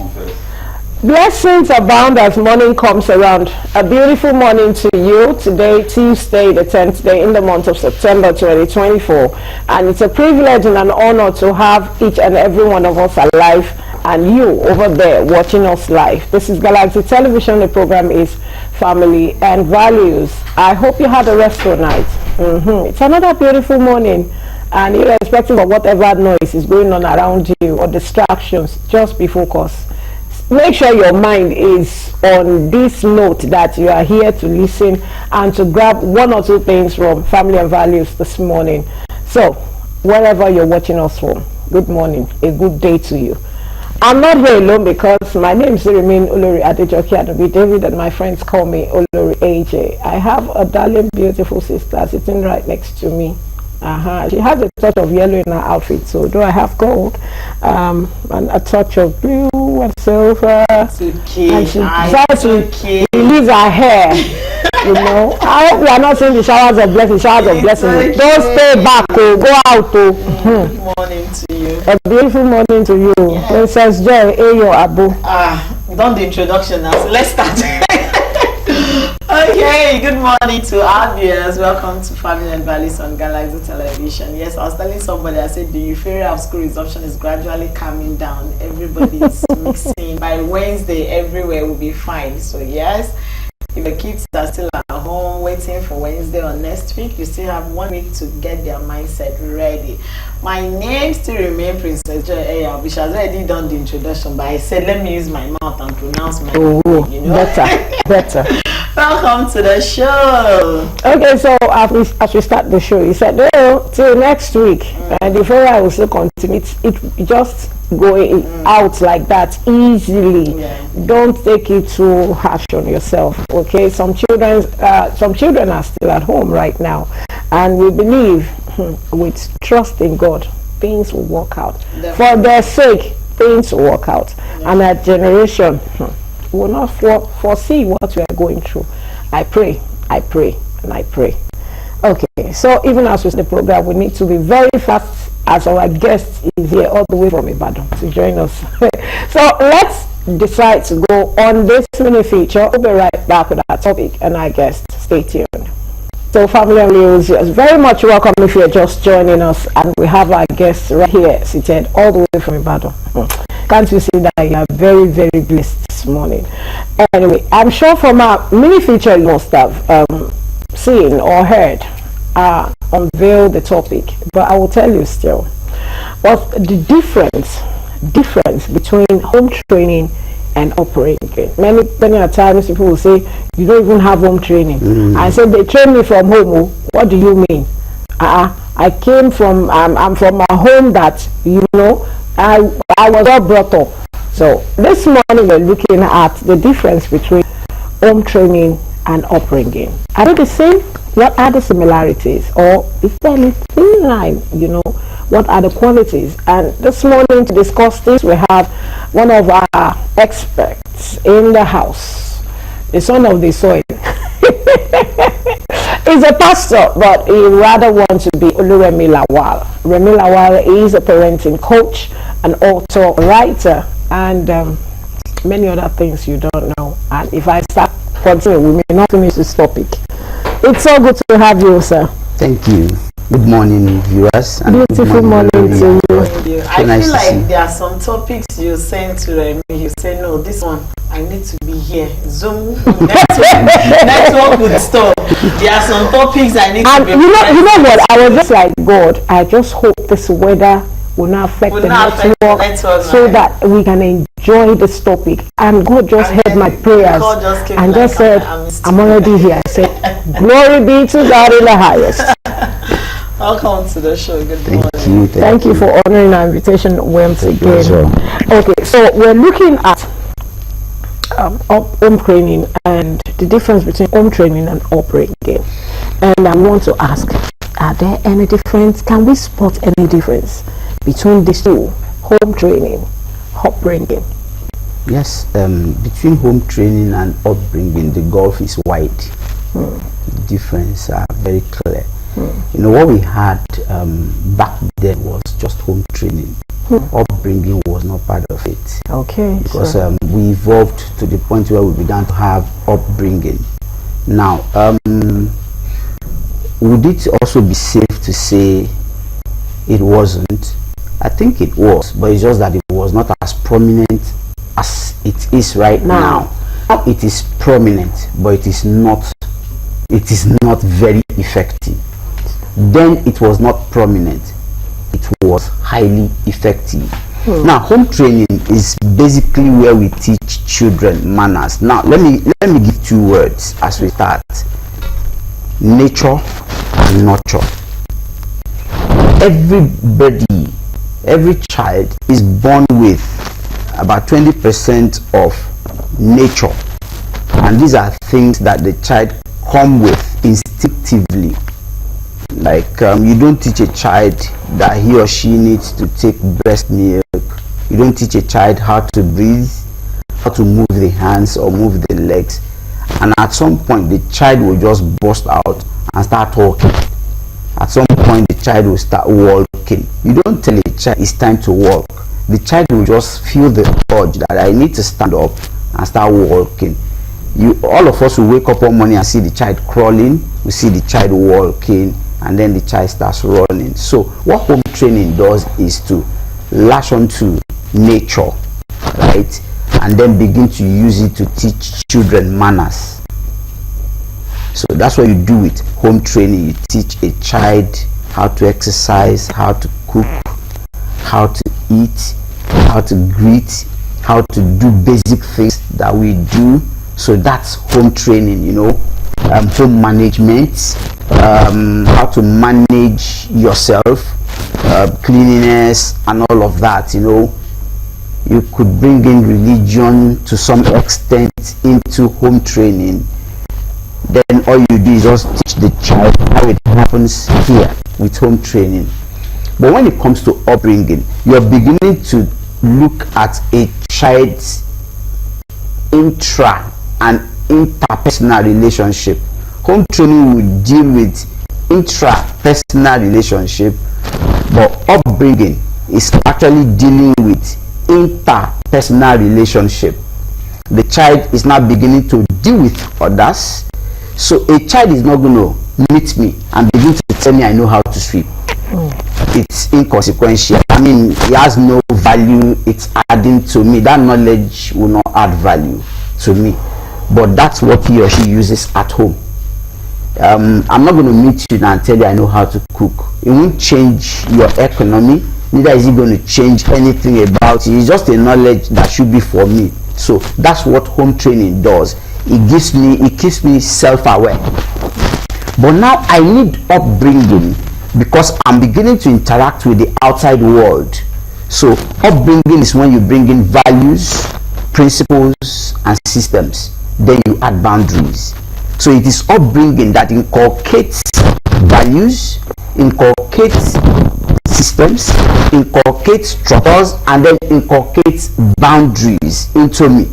confess. Blessings abound as morning comes around. A beautiful morning to you today, Tuesday, the 10th day in the month of September 2024. And it's a privilege and an honor to have each and every one of us alive and you over there watching us live. This is Galaxy Television. The program is Family and Values. I hope you had a restful night. It's another beautiful morning. And irrespective of whatever noise is going on around you or distractions, just be focused. Make sure your mind is on this note that you are here to listen and to grab one or two things from Family and Values this morning. So, wherever you're watching us from, good morning, a good day to you. I'm not here alone because my name is remain Olori Adejoke Adobi David and my friends call me Olori AJ. I have a darling, beautiful sister sitting right next to me. She has a touch of yellow in her outfit, so do I have gold and a touch of blue and silver, and she decides to release her hair. You know, I hope you are not seeing the showers of blessing. Don't stay back, go out. Good morning to you. A beautiful morning to you. Princess Joy Ayo Abu. Done the introduction now, so let's start. Okay, good morning to our viewers. Welcome to Family and Values on Galaxy Television. Yes, I was telling somebody, I said the euphoria of school resumption is gradually calming down. Everybody is mixing. By Wednesday, everywhere will be fine. So yes, if the kids are still at home waiting for Wednesday or next week, you still have 1 week to get their mindset ready. My name still remains Princess Joy Eya, which has already done the introduction, but I said let me use my mouth and pronounce my name, you know? Better. Welcome to the show. Okay, so as we start the show, you said, no, till next week, and the euphoria will still continue. It just going out like that easily. Don't take it too harsh on yourself. Okay, some children are still at home right now, and we believe with trust in God, things will work out. Definitely. For their sake, things will work out, and our generation will not foresee what we are going through. I pray, and I pray. Okay, so even as we start the program, we need to be very fast as our guest is here all the way from Ibadan to join us. So let's decide to go on this mini feature. We'll be right back with our topic and our guest. Stay tuned. So Family and Values, you're very much welcome if you're just joining us, and we have our guest right here seated all the way from Ibadan. Can't you see that you are very, very blessed this morning? Anyway, I'm sure from our mini feature you must have seen or heard unveil the topic, but I will tell you still what the difference between home training and upbringing. Many times people will say you don't even have home training. I said they train me from home. What do you mean? I came from I'm from a home that, you know, I was all brought up. So this morning we're looking at the difference between home training and upbringing. Are they the same? What are the similarities? Or is there any thin line, you know? What are the qualities? And this morning to discuss this, we have one of our experts in the house, the son of the soil. He's a pastor, but he rather wants to be Oluremi Lawal. Remi Lawal is a parenting coach, an author, writer, and many other things you don't know. And if I start continuing, we may not finish this topic. It's so good to have you, sir. Thank you. Good morning, viewers. And beautiful morning to you. I feel like there are some topics you send to Remy. You say, no, this one, I need to be here. Zoom, network would stop. There are some topics I need to be you know what? I was just like, God, I just hope this weather will not affect the network so that we can enjoy this topic. And God just heard my prayers and just said, I'm already here. I said, glory be to God in the highest. Welcome to the show. Good morning. Thank you for honoring our invitation once again. Okay, so we're looking at home training and the difference between home training and upbringing. And I want to ask, are there any difference? Can we spot any difference between these two, home training, upbringing? Yes, between home training and upbringing, the gulf is wide. The difference are very clear. You know, what we had back then was just home training. Upbringing was not part of it. Okay. Because we evolved to the point where we began to have upbringing. Now, would it also be safe to say it wasn't? I think it was, but it's just that it was not as prominent as it is right now. It is prominent, but it is not very effective. Then it was not prominent, it was highly effective. Now, home training is basically where we teach children manners. Now, let me give 2 words as we start: nature and nurture. Every child is born with about 20% of nature, and these are things that the child come with instinctively. Like you don't teach a child that he or she needs to take breast milk. You don't teach a child how to breathe, how to move the hands or move the legs, and at some point the child will just burst out and start talking. At some point the child will start walking. You don't tell a child it's time to walk. The child will just feel the urge that I need to stand up and start walking. All of us will wake up one morning and see the child crawling, we see the child walking, and then the child starts running. So what home training does is to latch onto nature, right, and then begin to use it to teach children manners. So that's what you do with home training. You teach a child how to exercise, how to cook, how to eat, how to greet, how to do basic things that we do. So that's home training, home management, how to manage yourself, cleanliness and all of that. You could bring in religion to some extent into home training. Then all you do is just teach the child how it happens here with home training. But when it comes to upbringing, you're beginning to look at a child's intra and interpersonal relationship. Home training will deal with intrapersonal relationship, but upbringing is actually dealing with interpersonal relationship. The child is now beginning to deal with others. So a child is not going to meet me and begin to tell me I know how to swim. It's inconsequential. I mean, it has no value. It's adding to me. That knowledge will not add value to me. But that's what he or she uses at home. I'm not going to meet you and tell you I know how to cook. It won't change your economy. Neither is it going to change anything about you. It's just a knowledge that should be for me. So that's what home training does. It keeps me self-aware. But now I need upbringing because I'm beginning to interact with the outside world. So upbringing is when you bring in values, principles and systems. Then you add boundaries. So it is upbringing that inculcates values, inculcates systems, inculcates structures, and then inculcates boundaries into me.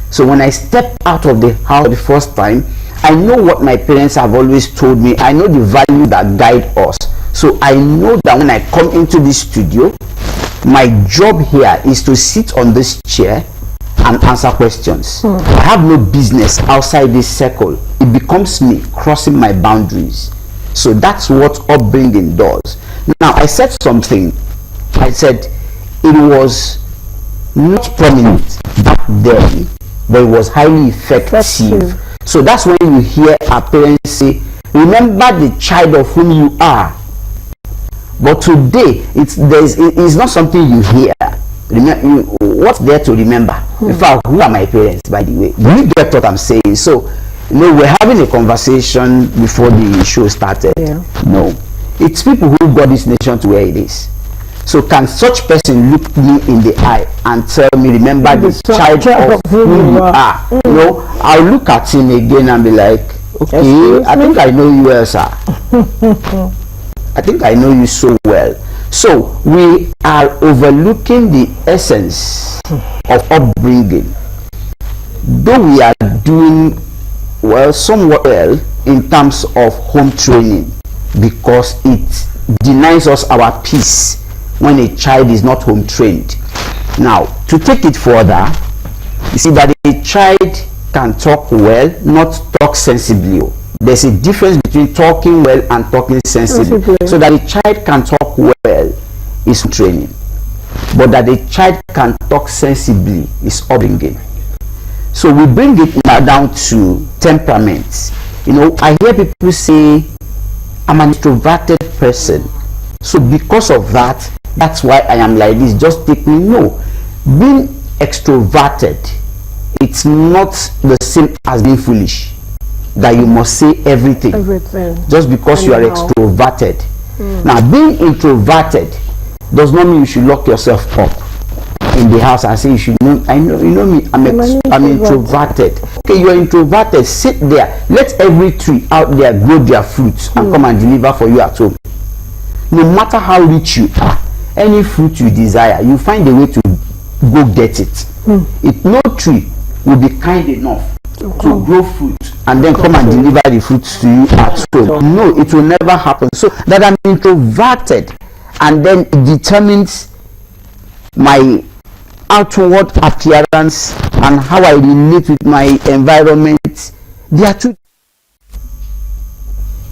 So when I step out of the house for the first time, I know what my parents have always told me. I know the value that guide us. So I know that when I come into this studio, my job here is to sit on this chair and answer questions. I have no business outside this circle. It becomes me crossing my boundaries. So that's what upbringing does. Now I said something. I said it was not prominent back then, but it was highly effective. So that's when you hear our parents say, remember the child of whom you are. But today it's not something you hear. What's there to remember? In fact, who are my parents, by the way? Do you get what I'm saying? So we're having a conversation before the show started. No, it's people who got this nation to where it is. So can such person look me in the eye and tell me, remember the child of who you are? I'll look at him again and be like, okay, I think I know you well, sir. I think I know you so well. So we are overlooking the essence of upbringing. Though we are doing somewhat well in terms of home training, because it denies us our peace when a child is not home trained. Now, to take it further, you see that a child can talk well, not talk sensibly. There's a difference between talking well and talking sensibly. So that a child can talk well is training, but that a child can talk sensibly is upbringing. So we bring it now down to temperaments. You know, I hear people say, I'm an introverted person, so because of that, that's why I am like this. Just take me. No, being extroverted, it's not the same as being foolish, that you must say everything just because you are extroverted. Now, being introverted does not mean you should lock yourself up in the house and say you should know. You know me, I'm introverted. Okay, you are introverted. Sit there. Let every tree out there grow their fruits and come and deliver for you at home. No matter how rich you are, any fruit you desire, you find a way to go get it. If no tree will be kind enough to grow fruit and then come and deliver the fruits to you at home, no, it will never happen. So that I'm introverted, and then it determines my outward appearance and how I relate with my environment. They are two.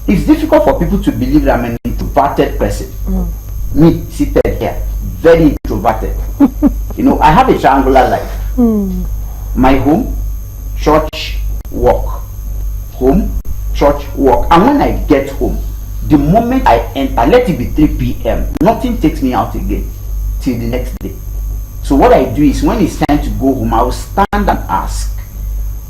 It's difficult for people to believe that I'm an introverted person. Me seated here, very introverted. You know, I have a triangular life. My home, church, work. Home, church, work. And when I get home, the moment I enter, let it be 3 p.m., nothing takes me out again till the next day. So what I do is, when it's time to go home, I will stand and ask,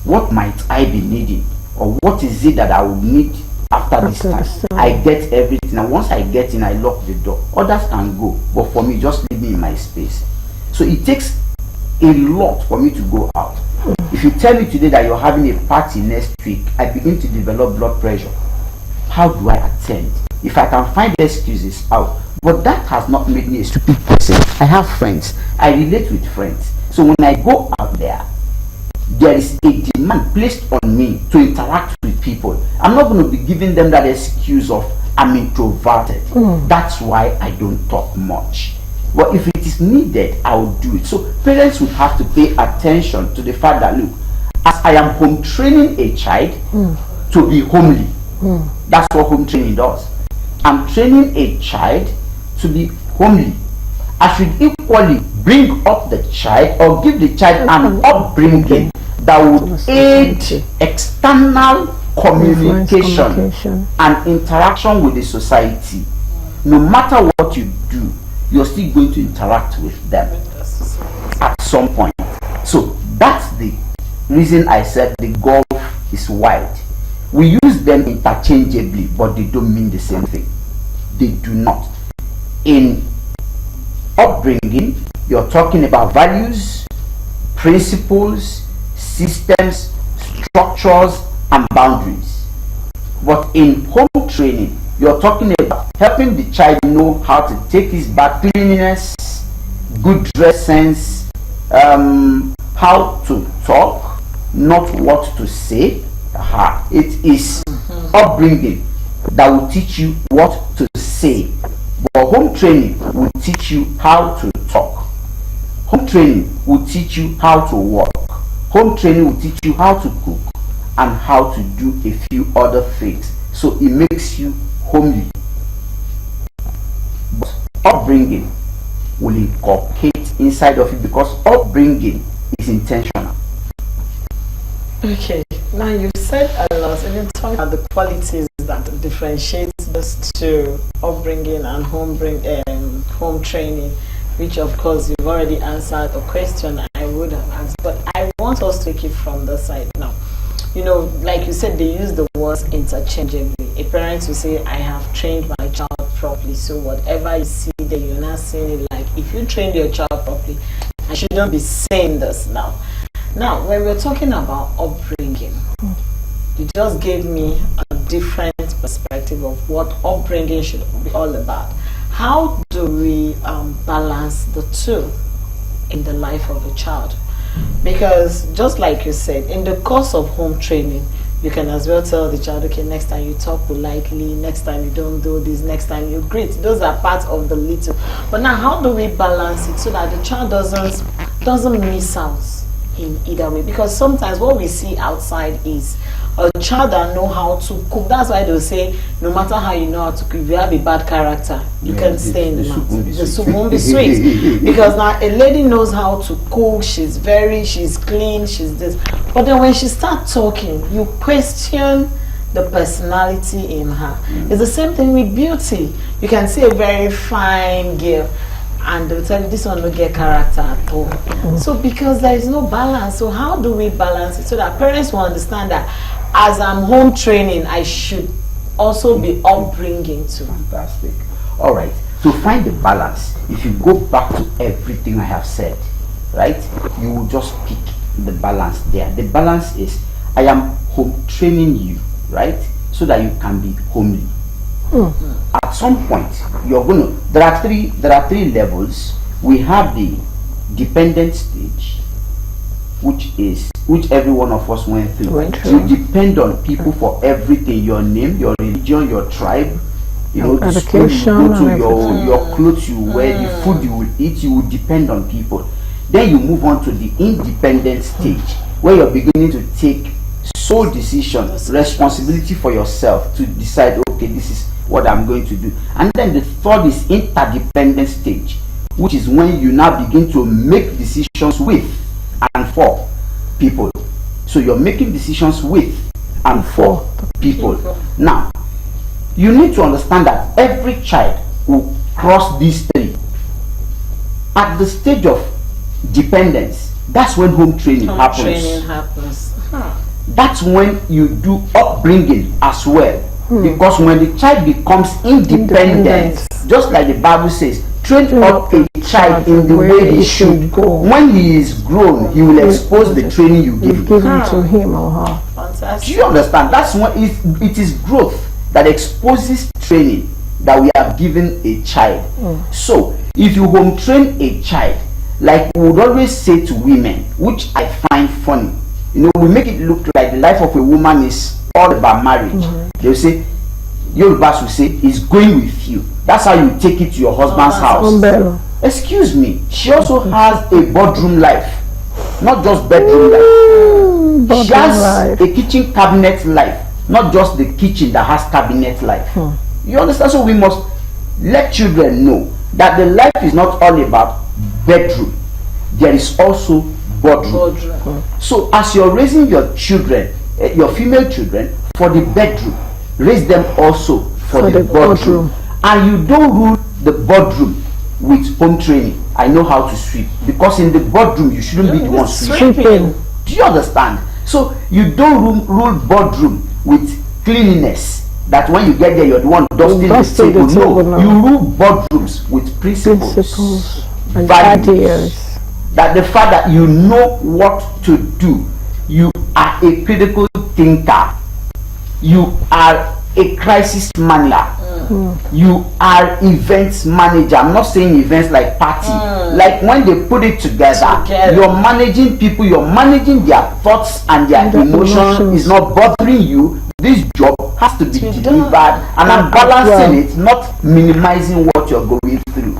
what might I be needing? Or what is it that I will need after this time? I get everything, and once I get in, I lock the door. Others can go, but for me, just leave me in my space. So it takes a lot for me to go out. If you tell me today that you're having a party next week, I begin to develop blood pressure. How do I attend? If I can find excuses out, but that has not made me a stupid person. I have friends. I relate with friends. So when I go out there, there is a demand placed on me to interact with people. I'm not going to be giving them that excuse of I'm introverted. That's why I don't talk much. But if it is needed, I will do it. So parents would have to pay attention to the fact that, look, as I am home training a child to be homely, that's what home training does. I'm training a child to be homely. I should equally bring up the child, or give the child an upbringing that would aid external communication and interaction with the society. No matter what you do, you're still going to interact with them at some point. So that's the reason I said the gulf is wide. We use them interchangeably, but they don't mean the same thing. They do not. In upbringing, you're talking about values, principles, systems, structures, and boundaries. But in home training, you're talking about helping the child know how to take his bath, cleanliness, good dress sense, how to talk, not what to say. It is upbringing that will teach you what to say, but home training will teach you how to talk. Home training will teach you how to walk. Home training will teach you how to cook and how to do a few other things. So it makes you homely. But upbringing will inculcate inside of it, because upbringing is intentional. Okay, now you said a lot, and you talked about the qualities that differentiate those two, upbringing and home training, which of course you've already answered a question I would have asked, but I want us to keep from the side now. You know, like you said, they use the words interchangeably. A parent will say, I have trained my child properly, so whatever you see there, you're not saying it like, if you trained your child properly, I shouldn't be saying this now. Now, when we're talking about upbringing, you just gave me a different perspective of what upbringing should be all about. How do we balance the two in the life of a child? Because just like you said, in the course of home training, you can as well tell the child, okay, next time you talk politely, next time you don't do this, next time you greet. Those are part of the little. But now, how do we balance it so that the child doesn't miss out in either way? Because sometimes what we see outside is a child that know how to cook. That's why they'll say, no matter how you know how to cook, if you have a bad character, you can stay in the mouth. The soup won't be sweet. Because now a lady knows how to cook, she's clean, she's this. But then when she starts talking, you question the personality in her. It's the same thing with beauty. You can see a very fine girl, and they'll tell you this one don't get character at all. So because there is no balance, so how do we balance it so that parents will understand that as I'm home training, I should also be upbringing too? Fantastic. All right. To find the balance, if you go back to everything I have said, right, you will just pick the balance there. The balance is, I am home training you, right, so that you can be homely. At some point, you're gonna. There are three levels. We have the dependent stage, which every one of us went through. You depend on people for everything: your name, your religion, your tribe. You know, the school you go to, your clothes you wear, the food you will eat. You will depend on people. Then you move on to the independent stage, where you're beginning to take sole decision, responsibility for yourself to decide, okay, this is what I'm going to do. And then the third is interdependent stage, which is when you now begin to make decisions with and for people. So you're making decisions with and for people. Now, you need to understand that every child will cross these three. At the stage of dependence, that's when home training happens. That's when you do upbringing as well. Because when the child becomes independent, just like the Bible says, train up a child in the way he should go. When he is grown, he will expose the training you give to him or her. Fantastic. Do you understand? That's when it is growth that exposes training that we have given a child. So if you home train a child, like we would always say to women, which I find funny, you know, we make it look like the life of a woman is all about marriage. They'll say, Yorubas will say, is going with you. That's how you take it to your husband's house. Excuse me, she also has a boardroom life, not just bedroom life. She has a kitchen cabinet life, not just the kitchen that has cabinet life. You understand? So we must let children know that the life is not all about bedroom. There is also boardroom. So as you're raising your children, your female children, for the bedroom, raise them also for the boardroom. And you don't rule the boardroom with home training. I know how to sweep, because in the boardroom you shouldn't be the one sweeping. Do you understand? So you don't rule boardroom with cleanliness, that when you get there you're the one dusting the table. No, you rule boardrooms with principles and values. That the father, you know what to do. You are a critical thinker. You are a crisis manager. You are events manager. I'm not saying events like party. Like when they put it together, you're managing people, you're managing their thoughts and their emotions. Is not bothering you. This job has to be delivered, and I'm balancing it, not minimizing what you're going through.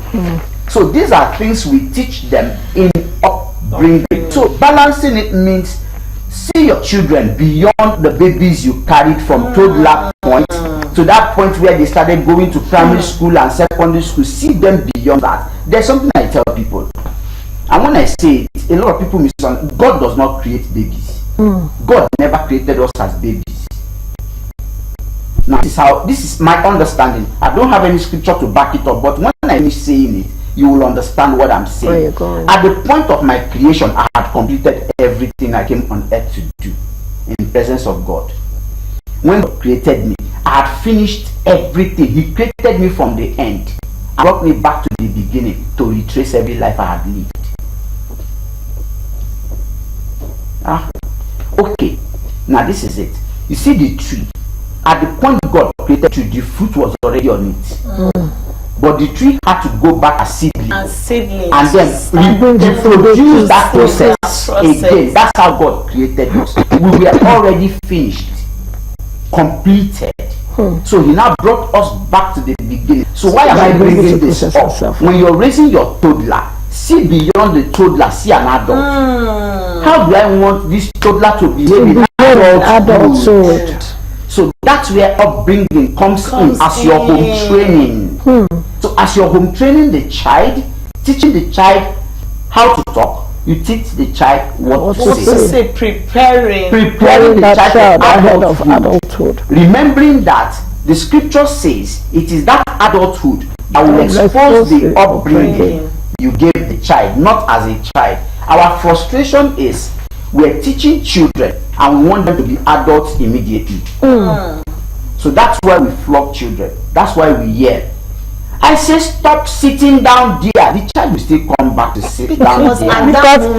So these are things we teach them in upbringing. So balancing it means see your children beyond the babies you carried from toddler point to that point where they started going to primary school and secondary school. See them beyond that. There's something I tell people, and when I say it, a lot of people misunderstand. God does not create babies. God never created us as babies. Now this is my understanding. I don't have any scripture to back it up, but when I finish saying it, you will understand what I'm saying. At the point of my creation, I had completed everything I came on earth to do in the presence of God. When God created me, I had finished everything. He created me from the end and brought me back to the beginning to retrace every life I had lived. Okay, now this is it. You see the tree. At the point God created the tree, the fruit was already on it. But the tree had to go back as seedling. And then reproduce that process again. That's how God created us. We were already finished. completed. So he now brought us back to the beginning. So why am I bringing this up? When you're raising your toddler, see beyond the toddler, see an adult. How do I want this toddler to behave in adulthood? So that's where upbringing comes in as your home training. So as your home training the child, teaching the child how to talk, you teach the child what to say. Preparing the child ahead of adulthood. Remembering that the scripture says it is that adulthood that will expose the upbringing you gave the child, not as a child. Our frustration is we're teaching children and we want them to be adults immediately. So that's why we flog children. That's why we yell. I say stop sitting down there. The child will still come back to sit down there. Because it's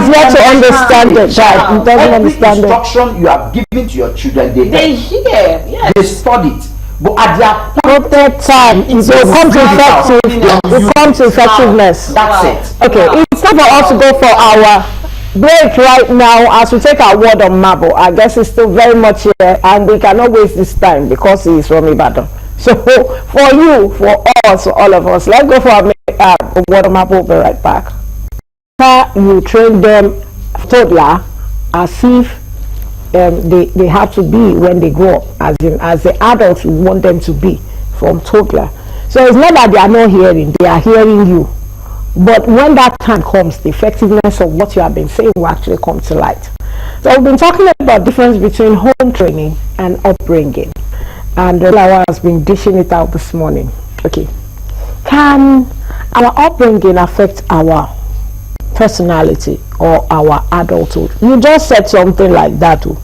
easier to understand the child. It doesn't understand the instruction you have given to your children. They hear. Yes. They study it. But at their time, it will come to effectiveness. That's it. Okay, it's time for us to go for our break right now as we take our word on marble. I guess it's still very much here and we cannot waste this time because he is from Ibadan. So for you, for us, for all of us, let's go for our word on marble. We'll be right back. You train them toddler as if they have to be when they grow up, as the adults you want them to be from toddler. So it's not that they are not hearing, they are hearing you. But when that time comes, the effectiveness of what you have been saying will actually come to light. So we've been talking about the difference between home training and upbringing. And Lawa has been dishing it out this morning. Okay. Can our upbringing affect our personality or our adulthood? You just said something like that too.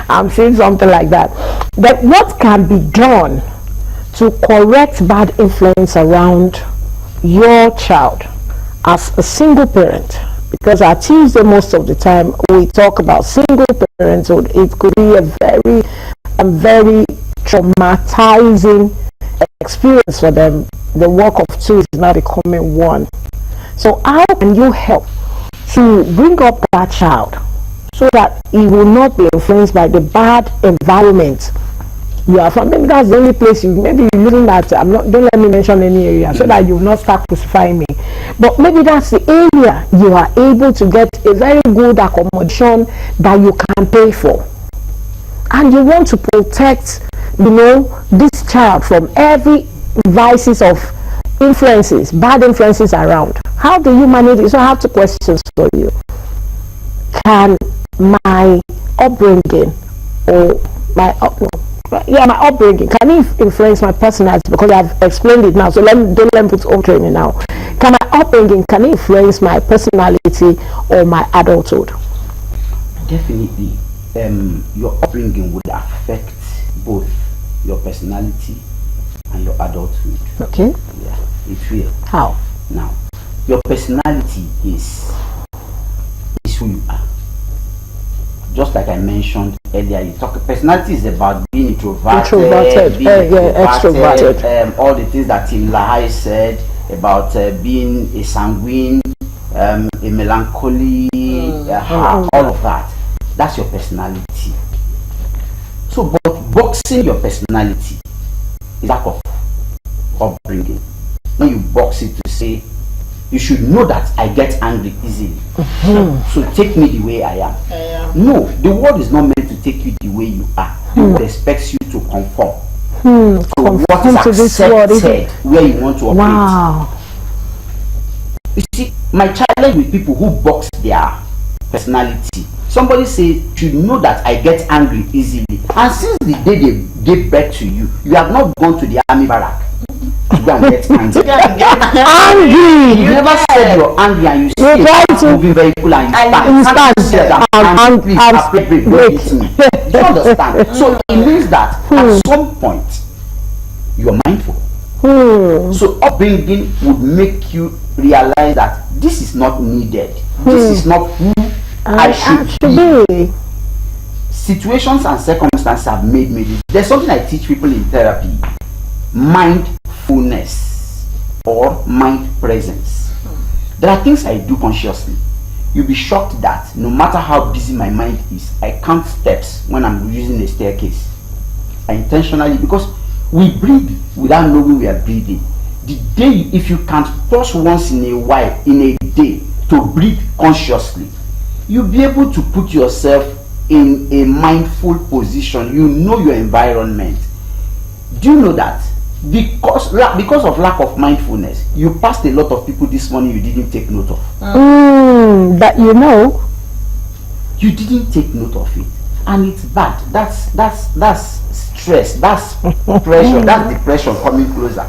I'm saying something like that. But what can be done to correct bad influence around your child as a single parent? Because at Tuesday most of the time we talk about single parenthood. It could be a very traumatizing experience for them. The work of two is now becoming one. So how can you help to bring up that child so that he will not be influenced by the bad environment you are from? Maybe that's the only place maybe you're looking at. Don't let me mention any area so that you will not start crucifying me. But maybe that's the area you are able to get a very good accommodation that you can pay for. And you want to protect, this child from every vices of influences, bad influences around. How do you manage it? So I have two questions for you. Can my upbringing my upbringing, can it influence my personality? Because I've explained it now, so don't let me put home training now. Can my upbringing, can it influence my personality or my adulthood? Definitely. Your upbringing would affect both your personality and your adulthood. Okay. Yeah, it will. How? Now, your personality is who you are. Just like I mentioned earlier, personality is about being introverted, being extroverted, all the things that Tim Lahai said about being a sanguine, a melancholy, all of that. That's your personality. So, but boxing your personality is lack of upbringing. When you box it to say, you should know that I get angry easily. So take me the way I am. No, the world is not meant to take you the way you are. It expects you to conform to what is accepted where you want to operate. Wow. You see, my challenge with people who box their personality, somebody say, you should know that I get angry easily. And since the day they gave birth to you, you have not gone to the army barrack to go and get angry. Angry! You never said you're angry and you see a moving vehicle and you stand and please, do you understand? So it means that at some point you're mindful. So upbringing would make you realize that this is not needed. This is not who I should be. Situations and circumstances have made me this. There's something I teach people in therapy: mindfulness or mind presence. There are things I do consciously. you'll be shocked that no matter how busy my mind is, I count steps when I'm using a staircase. I intentionally, because we breathe without knowing we are breathing. The day, if you can pause once in a while, in a day, to breathe consciously, you'll be able to put yourself in a mindful position. You know your environment. Do you know that? Because of lack of mindfulness, you passed a lot of people this morning you didn't take note of. That you know. You didn't take note of it. And it's bad. That's stress. That's pressure. That's depression coming closer.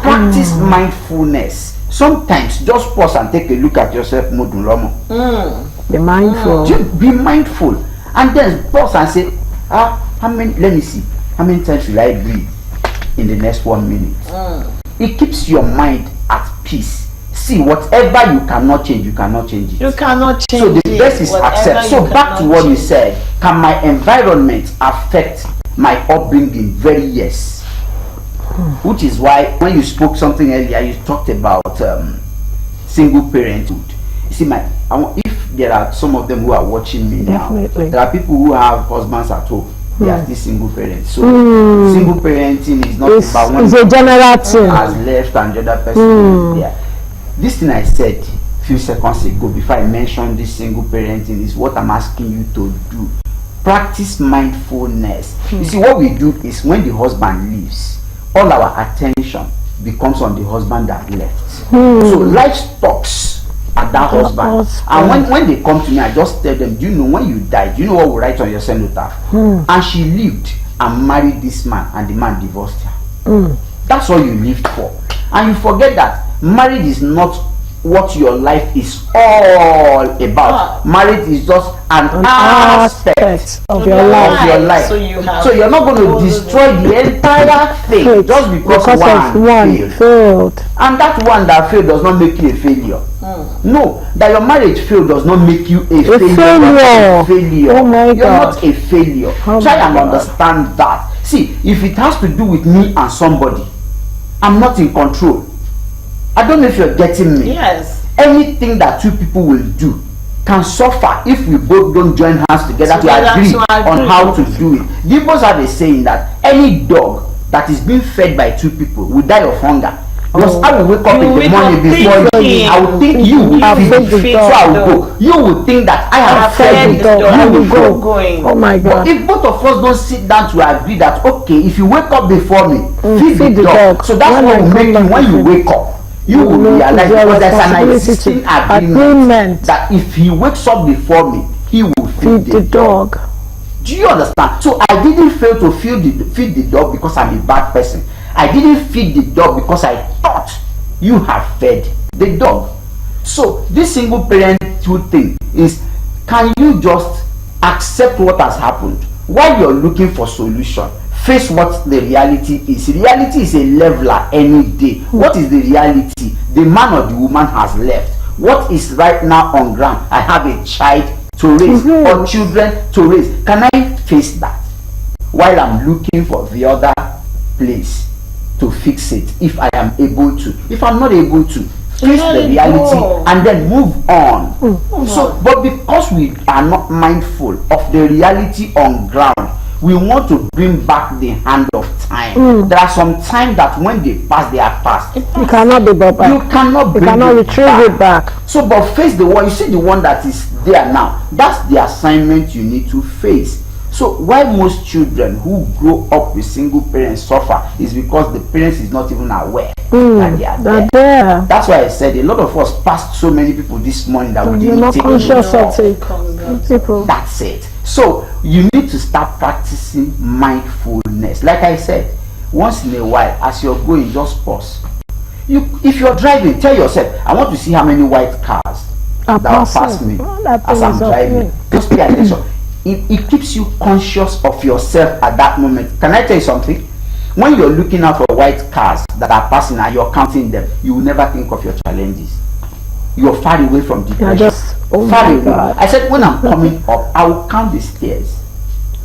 Practice mindfulness. Sometimes just pause and take a look at yourself. Be mindful. Just be mindful. And then pause and say, let me see. How many times will I breathe in the next 1 minute? It keeps your mind at peace. See, whatever you cannot change, you cannot change it. You cannot change it. So the best is Whatever accept. So back to what you said, can my environment affect my upbringing? Very yes. Which is why when you spoke something earlier, you talked about single parenthood. You see, if there are some of them who are watching me now, there are people who have husbands at home. They are still single parents. So single parenting is not about one it's a general thing. Has left and the other person is there. This thing I said a few seconds ago before I mentioned this single parenting is what I'm asking you to do. Practice mindfulness. You see, what we do is when the husband leaves, all our attention becomes on the husband that left. So life stops at that husband. And when they come to me, I just tell them, do you know when you died, do you know what we write on your cenotaph? And she lived and married this man and the man divorced her. That's all you lived for. And you forget that marriage is not what your life is all about. Marriage is just an aspect of your life. So you're not going to destroy the entire thing just because one failed. And that one that failed does not make you a failure. No, that your marriage failed does not make you a failure. Oh my You're God. not a failure. Try and understand that. See, if it has to do with me and somebody, I'm not in control. I don't know if you're getting me. Yes. Anything that two people will do can suffer if we both don't join hands together to agree on how to do it. The Igbos have a saying that any dog that is being fed by two people will die of hunger. Because I will wake up in the morning before you. I will think you will feed the dog. So I will go. You will think that I have fed the dog. You will go. Oh my God. But if both of us don't sit down to agree that, okay, if you wake up before me, feed the dog. So that's what will make you, when you wake up, you will realize, because there's an existing agreement that if he wakes up before me, he will feed the dog. Do you understand? So I didn't fail to feed the dog because I'm a bad person. I didn't feed the dog because I thought you have fed the dog. So this single parenthood thing is, can you just accept what has happened while you're looking for solution? Face what the reality is. Reality is a leveler any day. What is the reality? The man or the woman has left. What is right now on ground? I have a child to raise or children to raise. Can I face that while I'm looking for the other place to fix it, if I am able to? If I'm not able to, face the reality and then move on. So, but because we are not mindful of the reality on ground, we want to bring back the hand of time. There are some times that when they pass, they are past. You cannot be back. You cannot retrieve it back. So, but face the one. You see the one that is there now. That's the assignment you need to face. So why most children who grow up with single parents suffer is because the parents is not even aware that they are there. That's why I said a lot of us passed so many people this morning that we didn't take conscious of it. That's it. So you need to start practicing mindfulness. Like I said, once in a while, as you're going, just pause. If you're driving, tell yourself, I want to see how many white cars that will pass me as I'm driving. Just pay attention. It keeps you conscious of yourself at that moment. Can I tell you something? When you're looking out for white cars that are passing and you're counting them, you will never think of your challenges. You're far away from depression. Far away. I said, when I'm coming up, I will count the stairs.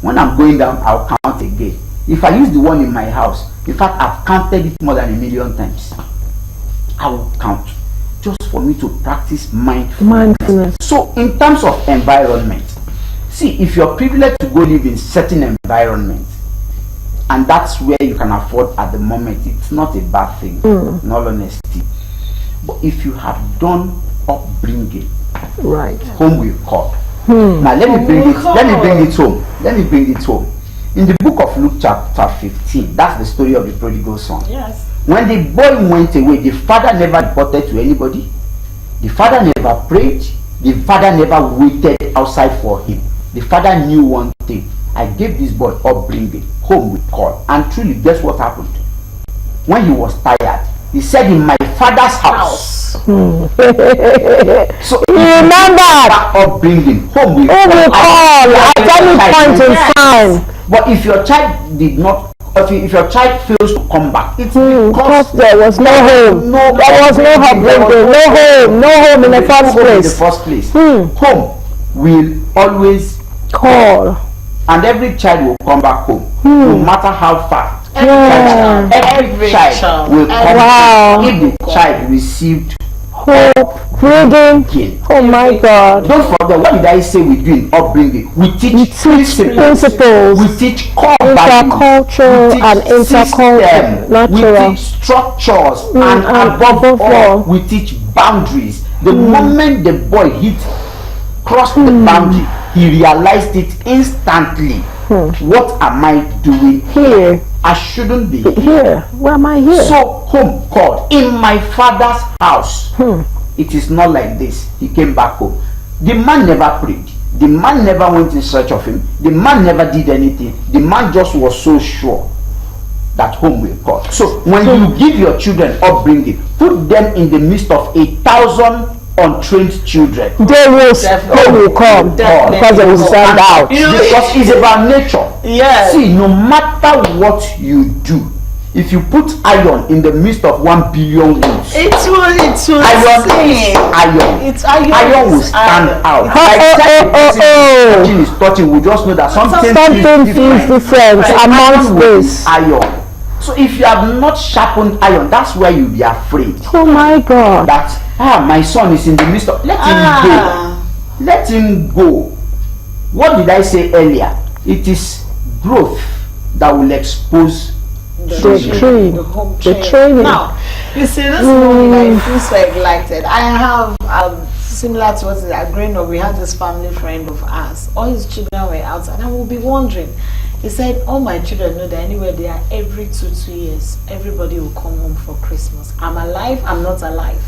When I'm going down, I'll count again. If I use the one in my house, in fact, I've counted it more than 1,000,000 times. I will count. just for me to practice mindfulness. Mindfulness. So in terms of environment, see, if you're privileged to go live in certain environment, and that's where you can afford at the moment, it's not a bad thing, in all honesty. But if you have done upbringing, Right. home will call. Now let me bring it home. Let me bring it home. In the book of Luke chapter 15, that's the story of the prodigal son. Yes. When the boy went away, the father never reported to anybody. The father never prayed. The father never waited outside for him. The father knew one thing: I gave this boy upbringing, home will call. And truly, guess what happened? When he was tired, he said, in my father's house. So remember that upbringing, home will call at any point in time. But if your child did not, if your child fails to come back, it's because there was no home. There was no upbringing, no home in the first place. Home will always call, and every child will come back home, no matter how far. Every child will come back if the child received hope, reading. Oh my God! Don't forget, what did I say we do in upbringing? We teach principles. We teach core intercultural and intercultural, we teach structures, and above all, we teach boundaries. The moment the boy crossed the boundary, he realized it instantly. What am I doing here? I shouldn't be here. Why am I here? So home called, in my father's house. It is not like this. He came back home. The man never prayed. The man never went in search of him. The man never did anything. The man just was so sure that home will call. So when you give your children upbringing, put them in the midst of 1,000 untrained children. They will come because they will stand out. Because it's about nature. Yes. See, no matter what you do, if you put iron in the midst of 1 billion wolves, it will iron will stand out. Touching is touching, we just know that something is different amongst this iron. So if you have not sharpened iron, that's where you'll be afraid. Oh my God! That my son is in the midst of. Let him go. Let him go. What did I say earlier? It is growth that will expose the training. Now, you see, this morning I feel so neglected. I have similar to what growing up, we had this family friend of ours. All his children were outside, and I will be wondering. He said, all my children know that anywhere they are, every 2 years, everybody will come home for Christmas. I'm alive, I'm not alive.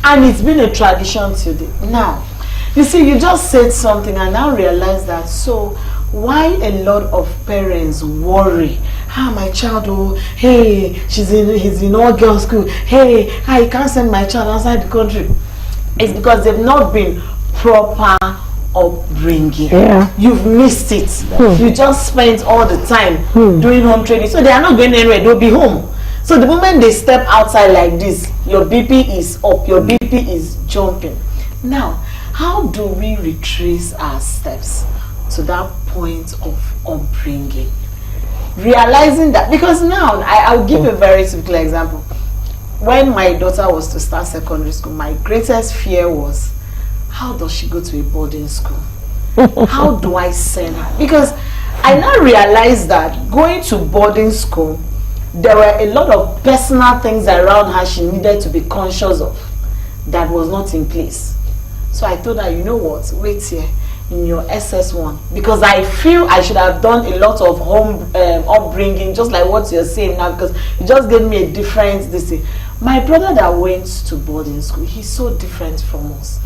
And it's been a tradition today. Now, you see, you just said something, and I now realize that. So, why a lot of parents worry? My child, hey, he's in all girls school. Hey, I can't send my child outside the country. It's because they've not been proper upbringing. You've missed it. You just spent all the time doing home training, so they are not going anywhere. They'll be home. So the moment they step outside like this, your BP is up, your BP is jumping. Now, how do we retrace our steps to that point of upbringing? Realizing that, because now I'll give a very simple example. When my daughter was to start secondary school, my greatest fear was, how does she go to a boarding school? How do I send her? Because I now realized that going to boarding school, there were a lot of personal things around her she needed to be conscious of that was not in place. So I told her, you know what, wait here in your SS1, because I feel I should have done a lot of home upbringing, just like what you're saying now, because you just gave me a different this thing. My brother that went to boarding school, he's so different from us.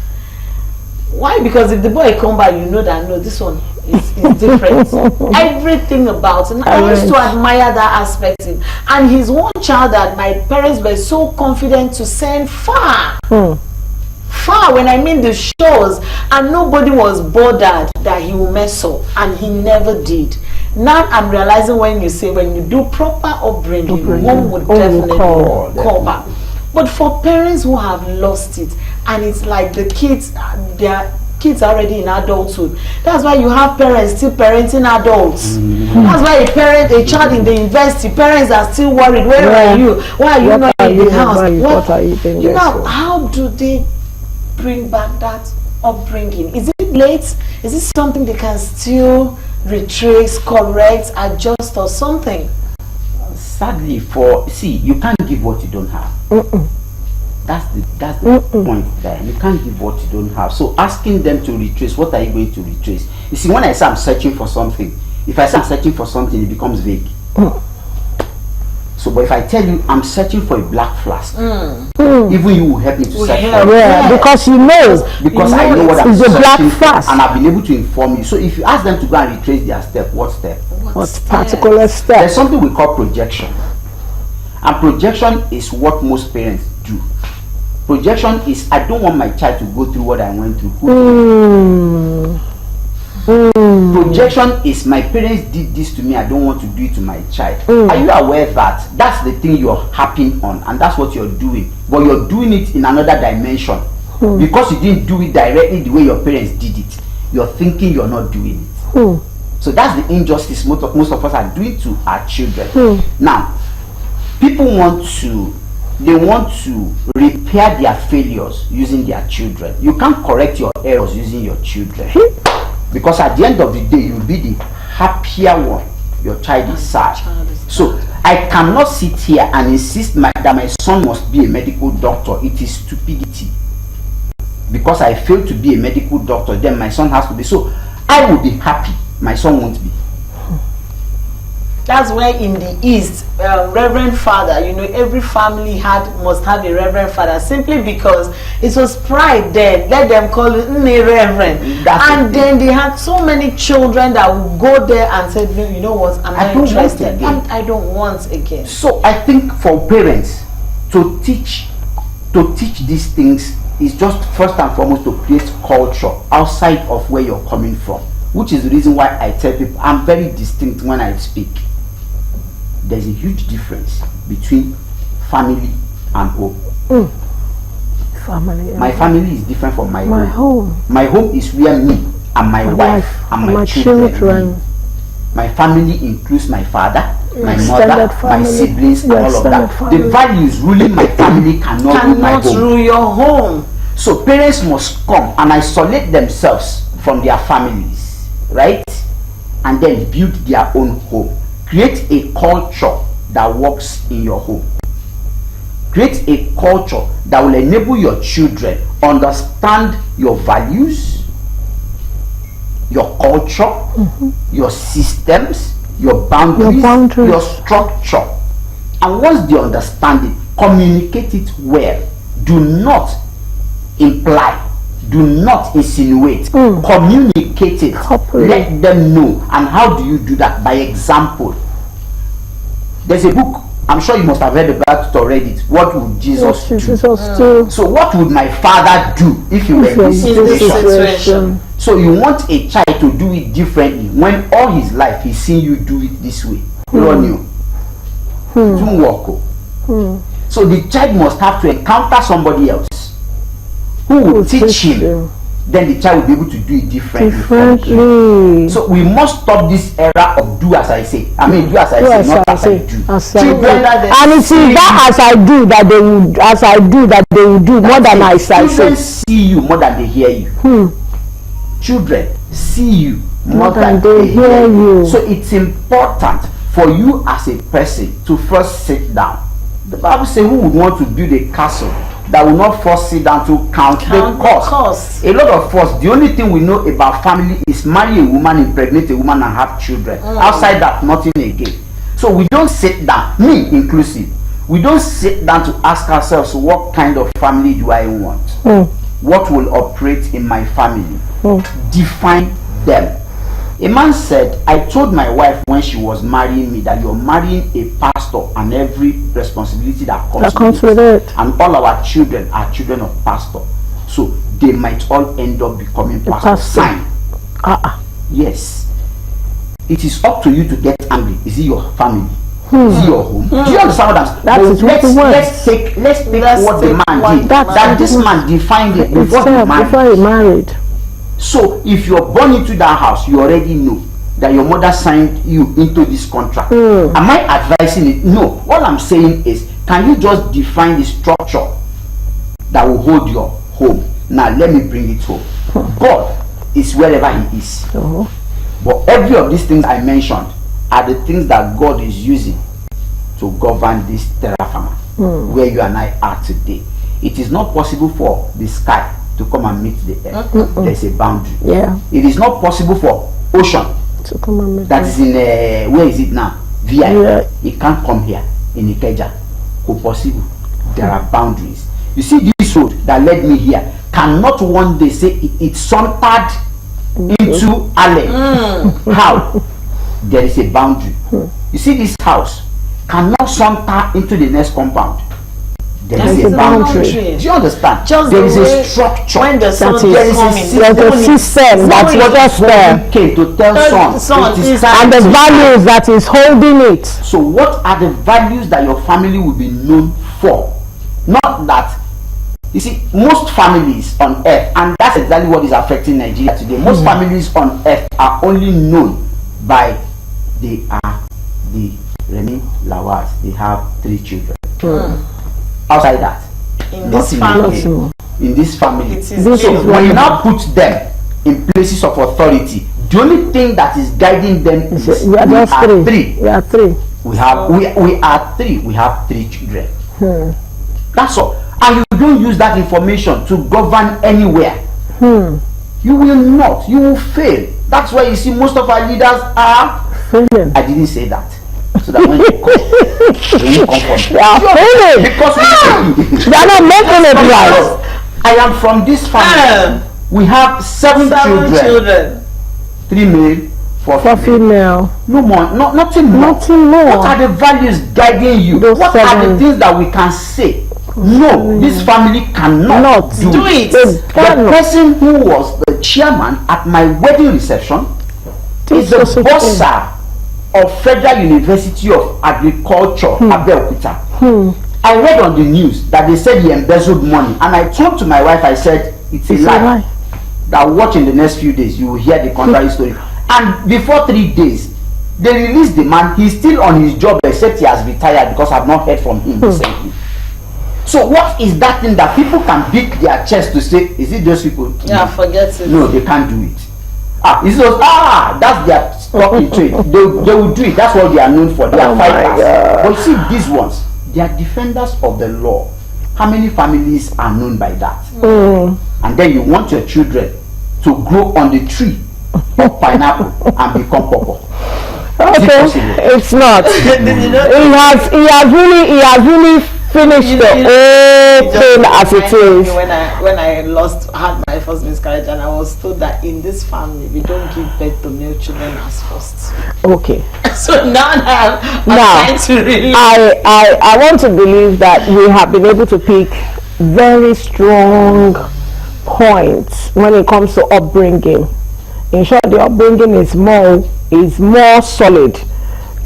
Why? Because if the boy come back, you know that no, this one is different. Everything about him. I used to admire that aspect in him. And he's one child that my parents were so confident to send far. Far, when I mean the shows, and nobody was bothered that he will mess up, and he never did. Now I'm realizing when you do proper upbringing, one would definitely call back. But for parents who have lost it, and it's like the kids, their kids are already in adulthood. That's why you have parents still parenting adults. That's why a child in the university, parents are still worried. Where are you? Why are you not in in the house. What are you doing? You know, how do they bring back that upbringing? Is it late? Is it something they can still retrace, correct, adjust, or something? Sadly, you can't give what you don't have. That's the point there. You can't give what you don't have. So asking them to retrace, what are you going to retrace? You see, when I say I'm searching for something, if I say I'm searching for something, it becomes vague. So, but if I tell you I'm searching for a black flask, even you will help me to search for it. Yeah, because you know. Because I know what I'm searching for, and I've been able to inform you. So if you ask them to go and retrace their step, what step? What particular step? There's something we call projection. And projection is what most parents do. Projection is, I don't want my child to go through what I went through. Projection is, my parents did this to me, I don't want to do it to my child. Are you aware that that's the thing you're harping on, and that's what you're doing, but you're doing it in another dimension? Because you didn't do it directly the way your parents did it, you're thinking you're not doing it. So that's the injustice most of us are doing to our children. Now, people want to repair their failures using their children. You can't correct your errors using your children. Because at the end of the day, you'll be the happier one. Your child is sad. So I cannot sit here and insist that my son must be a medical doctor. It is stupidity. Because I failed to be a medical doctor, then my son has to be. So I will be happy. My son won't be. That's where in the East, Reverend Father, you know, every family must have a Reverend Father, simply because it was pride then. Let them call it Reverend. And then they had so many children that would go there and said, no, you know what, I'm not interested. I don't want again. So I think for parents to teach these things is just first and foremost to create culture outside of where you're coming from, which is the reason why I tell people I'm very distinct when I speak. There's a huge difference between family and home. My family is different from my home. My home is where me and my wife and my children live. My family includes my father, my mother, my siblings, and all of that. The values ruling my family cannot rule your home. So parents must come and isolate themselves from their families, right? And then build their own home. Create a culture that works in your home. Create a culture that will enable your children understand your values, your culture, your systems, your boundaries, your structure. And once they understand it, communicate it well. Do not imply, do not insinuate, communicate it. Let them know. And how do you do that? By example. There's a book, I'm sure you must have heard about it already. What would Jesus do? So what would my father do if he were in this situation? So you want a child to do it differently when all his life he's seen you do it this way. Run you. Don't walk. So the child must have to encounter somebody else who will teach him. Then the child will be able to do it differently. So we must stop this era of do as I say. I mean, do as I say, not as I do. Children, and it's that as I do that they will do more than as I say. Children see you more than they hear you. Children see you more than they hear you. So it's important for you as a person to first sit down. The Bible says, who would want to build a castle that will not first sit down to count the cost? A lot of us, the only thing we know about family is marry a woman, impregnate a woman, and have children. Outside that, nothing again. So we don't sit down, me inclusive, we don't sit down to ask ourselves, what kind of family do I want? What will operate in my family? Define them. A man said, I told my wife when she was marrying me that you're marrying a pastor and every responsibility that comes with it. And all our children are children of pastor. So they might all end up becoming pastors. Sign. Yes. It is up to you to get angry. Is it your family? Is it your home? Do you understand what I'm saying? Let's take what the man did. That this man defined it before he married. So if you're born into that house, you already know that your mother signed you into this contract. Am I advising it? No. All I'm saying is Can you just define the structure that will hold your home? Now let me bring it home. God is wherever he is. But every of these things I mentioned are the things that God is using to govern this terra firma, where you and I are today. It is not possible for the sky to come and meet the earth. There's a boundary. Yeah. It is not possible for ocean To come and meet that is in where is it now? VI. Yeah. It can't come here in Ikeja. How possible? There are boundaries. You see, this road that led me here cannot one day say it's sauntered into Allen. How? There is a boundary. You see, this house cannot saunter into the next compound. There is a boundary. Do you understand? Just there is the way a structure. when the sun That is is- coming, there's a system that's just there. Okay, to tell Son, it is is- time And the to values that is holding it. So what are the values that your family will be known for? Not that, you see, most families on earth, and that's exactly what is affecting Nigeria today, most families on earth are only known by, they are the Remy Lawaz. They have 3 children. Outside that, in this nothing family, more. In this family. it is This So is when you now put them in places of authority, the only thing that is guiding them is We are just three. We are 3. we are 3. We have 3 children. That's all. And you don't use that information to govern anywhere. You will not. You will fail. That's why you see most of our leaders are. Failing. I didn't say that. So that when they come, they won't come for me. They are failing. Because They are not making it right. I am from this family. We have 7 children. 3 male, 4 For female. female. No more, nothing more. Nothing more. What are the values guiding you? Those What are 7. the things that we can say? No, this family cannot Not Do it. The person who was the chairman at my wedding reception is the Teach us bursar of Federal University of Agriculture, Abeokuta. I read on the news that they said he embezzled money, and I told to my wife, I said, it's a lie. That watch in the next few days, you will hear the contrary story. And before 3 days, they released the man. He's still on his job, except he has retired because I've not heard from him recently. So what is that thing that people can beat their chest to say, is it those people? Yeah, forget it. No, they can't do it. It's those, that's their talking trade. They will do it. That's what they are known for. They are fighters. But you see, these ones, they are defenders of the law. How many families are known by that? And then you want your children to grow on the tree of pineapple and become purple. Okay, it's not. He has really finished the whole thing as it is. When I had my first miscarriage, and I was told that in this family we don't give birth to male children as first. Okay. So now I'm trying to really. I want to believe that we have been able to pick very strong points when it comes to upbringing. In short, the upbringing is more solid,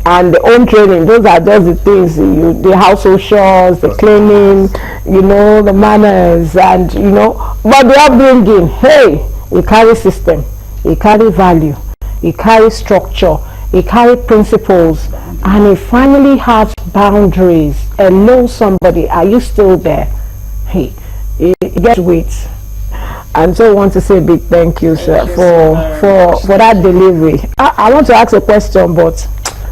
and the home training, those are just the things, the household chores, the cleaning, the manners, and but the upbringing, hey, you carry system, you carry value, you carry structure, you carry principles, and it finally has boundaries. Hello, somebody, are you still there? Hey, you get to wait. And so I want to say a big thank you, sir, for that delivery. I want to ask a question, but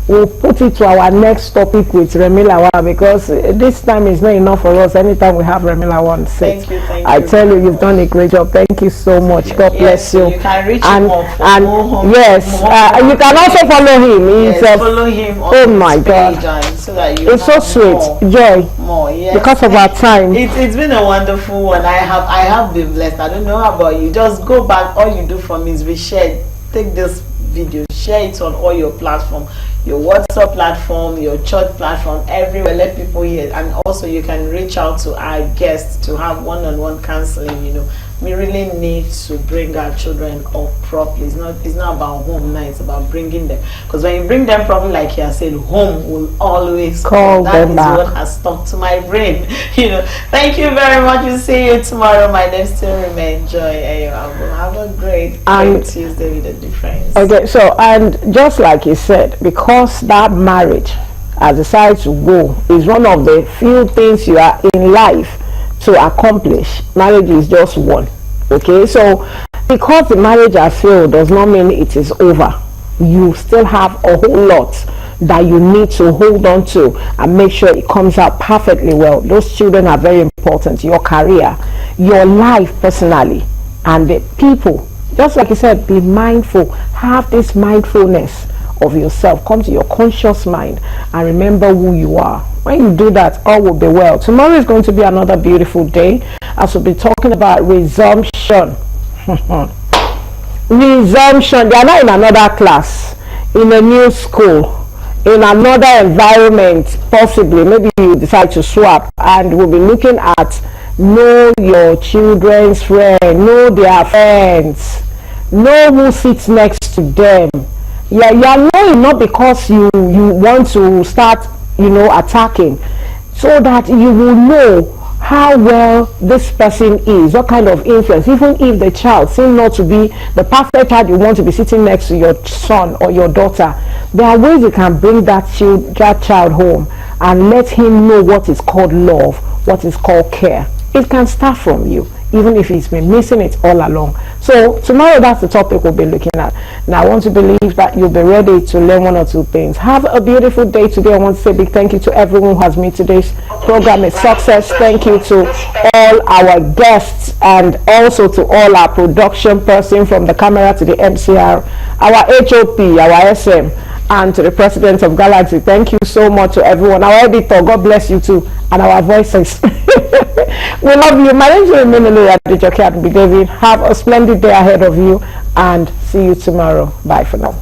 we'll put it to our next topic with Remy Lawal, because this time is not enough for us. Anytime we have Remy Lawal on set, Thank you. I tell you, you've done a great job. Thank you so much. God bless you. You can reach and him up for and more yes, you can also follow him. He's follow him on oh my his God, page, and so that you it's so have sweet, Joy. more, yes. Because of our time. It's been a wonderful one. I have been blessed. I don't know about you. Just go back. All you do for me is reshare. Take this video, share it on all your platforms, your WhatsApp platform, your church platform, everywhere. Let people hear. And also you can reach out to our guests to have one-on-one counseling. We really need to bring our children up properly. It's not about home now, it's about bringing them. Because when you bring them properly, like you said, home will always call them back. That is what has stuck to my brain. Thank you very much. We'll see you tomorrow. My name still remains Joy. Have a great Tuesday with a difference. Okay, so, and just like you said, because that marriage has decided to go, is one of the few things you are in life to accomplish. Marriage is just one. Okay, so because the marriage has failed does not mean it is over. You still have a whole lot that you need to hold on to and make sure it comes out perfectly well. Those children are very important. Your career, your life personally, and the people. Just like you said, be mindful. Have this mindfulness of yourself. Come to your conscious mind and remember who you are. When you do that, all will be well. Tomorrow is going to be another beautiful day, as we'll be talking about resumption. Resumption. They are not in another class, in a new school, in another environment. Possibly, maybe you decide to swap, and we'll be looking at know your children's friends, know their friends, know who sits next to them. You are knowing not because you want to start, attacking, so that you will know how well this person is, what kind of influence. Even if the child seems not to be the perfect child you want to be sitting next to your son or your daughter, there are ways you can bring that child home and let him know what is called love, what is called care. It can start from you, even if he's been missing it all along. So tomorrow, that's the topic we'll be looking at. Now, I want to believe that you'll be ready to learn one or two things. Have a beautiful day today. I want to say a big thank you to everyone who has made today's program a success. Thank you to all our guests, and also to all our production person, from the camera to the MCR, our HOP, our SM, and to the president of Galaxy. Thank you so much to everyone. Our editor, God bless you too, and our voices. We love you. My name is Have a splendid day ahead of you, and see you tomorrow. Bye for now.